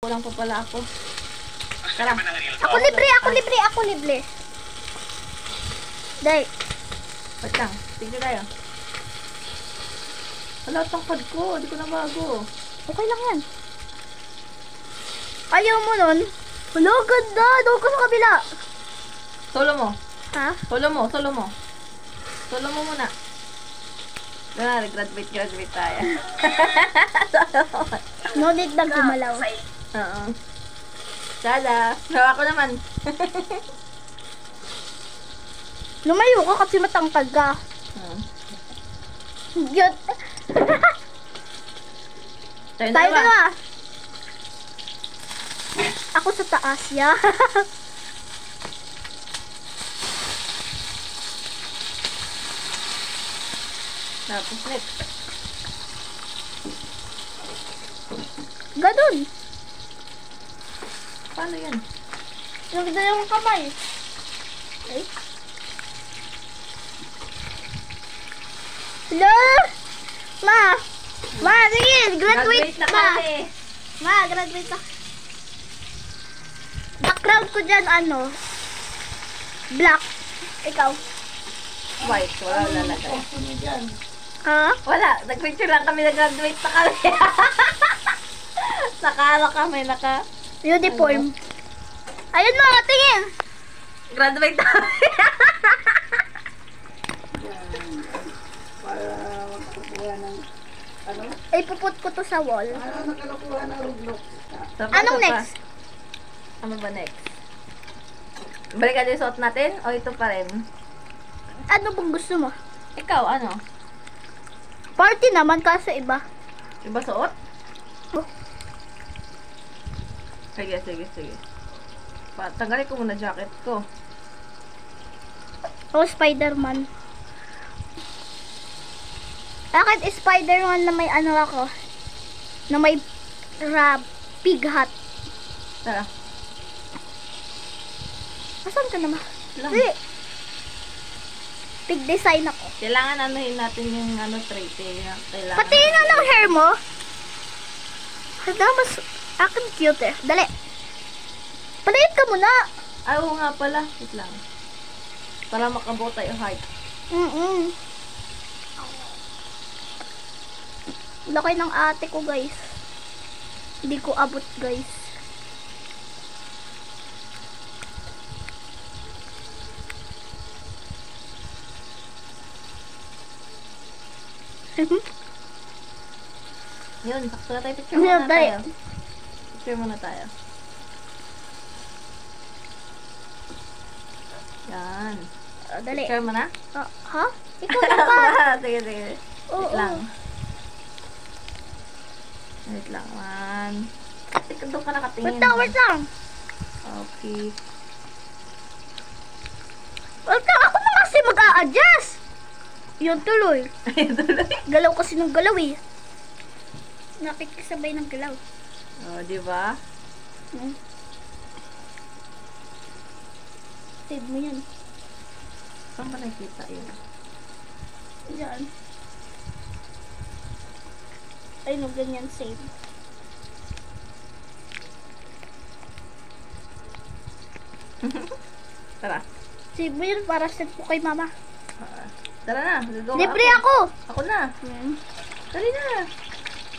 Kulang pa pala ako. Tara. Ako libre. Day. Wait lang. Tignan tayo. Wala, tangkad ko. Hindi ko na bago. Okay lang yan. Ayaw mo nun? Wala, ganda. Doon ko sa kabila. Solo mo. Ha? Solo mo. Solo mo muna. Graduate tayo. No need na gumalaw. Oo. Sada. Hawa ko naman. Lumayo ka kasi matangkad ka. Cute. Tayo Tayo na ba? na. Ako sa taas, ya. Tapos next. Ganun. Paano yan? Yung dalawang kamay. Ay. Hello? Ma, sige, graduate na ma. kami. Ma, graduate na. Background ko dyan, black. Ikaw? White. Wala lalagay. Ha? Wala. Nag-picture lang kami. Nag-graduate na kami. Kami. Uniform. Ayun mga tingin. Graduate na kami. Para magkukuha ng Ay, puput ko to sa wall. nakakuha ng Roblox. Anong next? Ano ba next? Balikan yung suot natin? O ito pa rin? Ano bang gusto mo? Ikaw, ano? Party naman kaso iba. Iba suot? Oh. Sige. Tanggalin ko muna jacket ko. Ako Spider-Man. Bakit Spider-Man na may ako? Na may pig hat. Tara. Asan ka naman? Lang. Hindi. Pig design ako. Kailangan anuhin natin yung trait eh. Kailangan. Pati na ng hair mo. Hala, mas akin cute eh. Dali. Paliit ka muna. Ay, oo nga pala. Wait lang. Para makabuo tayo height. Laki ng ate ko, guys. Hindi ko abot, guys. Yun, sakto na tayo. Picture muna Dali. tayo. Picture muna tayo. Yan. Dali. Picture mo na? Ha? Ikaw dapat. Sige. Oo. Wait lang. Wait lang, man. Doon ka nakatingin. Wait lang. Okay. Wait lang, ako na kasi mag-a-adjust. Yun tuloy. Galaw kasi ng galaw eh. Nakikisabay ng galaw. Oh, di ba? Save mo yan. Saan ba nakikita yun? Diyan. Ay, no, ganyan save. Tara. Save mo yun para send ko kay mama. Tara na. Gagawa Libre ako! Ako na. Dali na.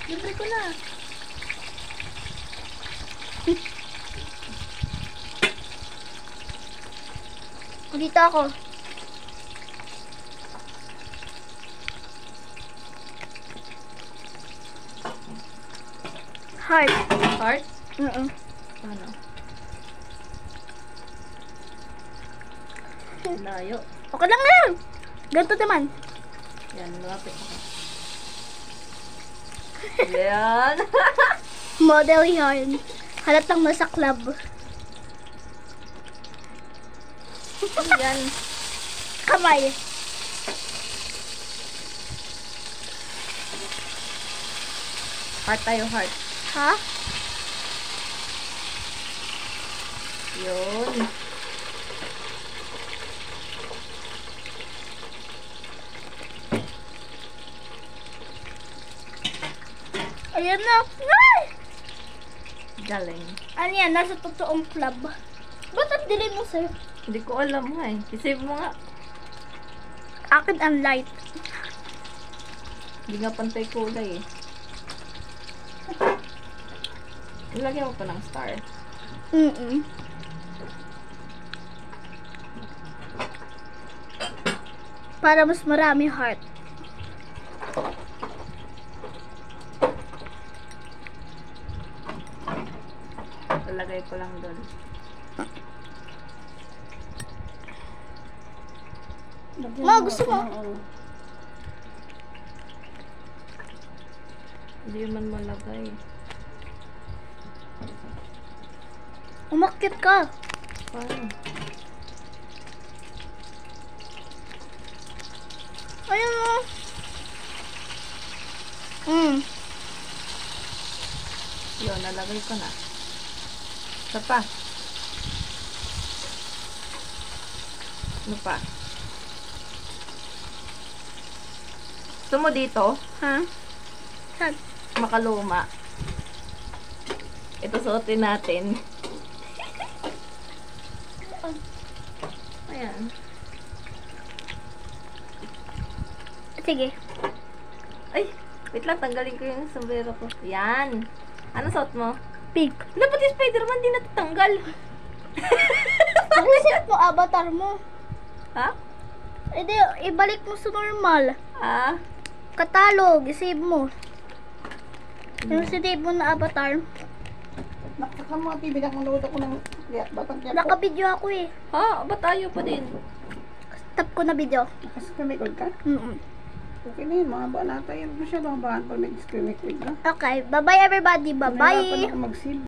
Libre ko na. Dito ako. Heart. Heart? Ano? Layo. Okay lang yan. Ganito naman. Yan, malapit ako. Yan. Model yarn. Halatang nasa club. Yan. Kamay. Heart tayo, heart. Ha? Yun. Ayan na. Ay! Galing. Ano yan? Nasa totoong club. Ba't ang dilim mo sa'yo? Hindi ko alam nga eh. I-save mo nga. Akin ang light. Hindi nga pantay kulay eh. Nilagyan mo pa ng star. Para mas marami heart. Lalagay ko lang doon. Ma, gusto mo? Hindi man malagay. Umakyat ka. Paano? Ayun mo. Yun, nalagay ko na. Isa pa. Ano pa? Gusto mo dito? Ha? Saan? Makaluma. Ito suotin natin. Ayan. Sige. Ay, wait lang, tanggalin ko yung sombrero ko. Yan. Ano suot mo? Pink. Dapat yung Spider-Man di natatanggal. Pag-isip mo avatar mo. Ha? E di, ibalik mo sa normal. Ah? Katalog, isave mo. Yung sinave mo na avatar. Nakaka mga tibig akong load ako ng batang kaya po. Naka-video ako eh. Ha? Ba't tayo pa din? Stop ko na video. Naka-screen record ka? Okay na yun, mga ba natin. Masyadong bahan pag nag-screen record ka. Okay, bye-bye everybody. Bye-bye. Nahirapan ako mag-save.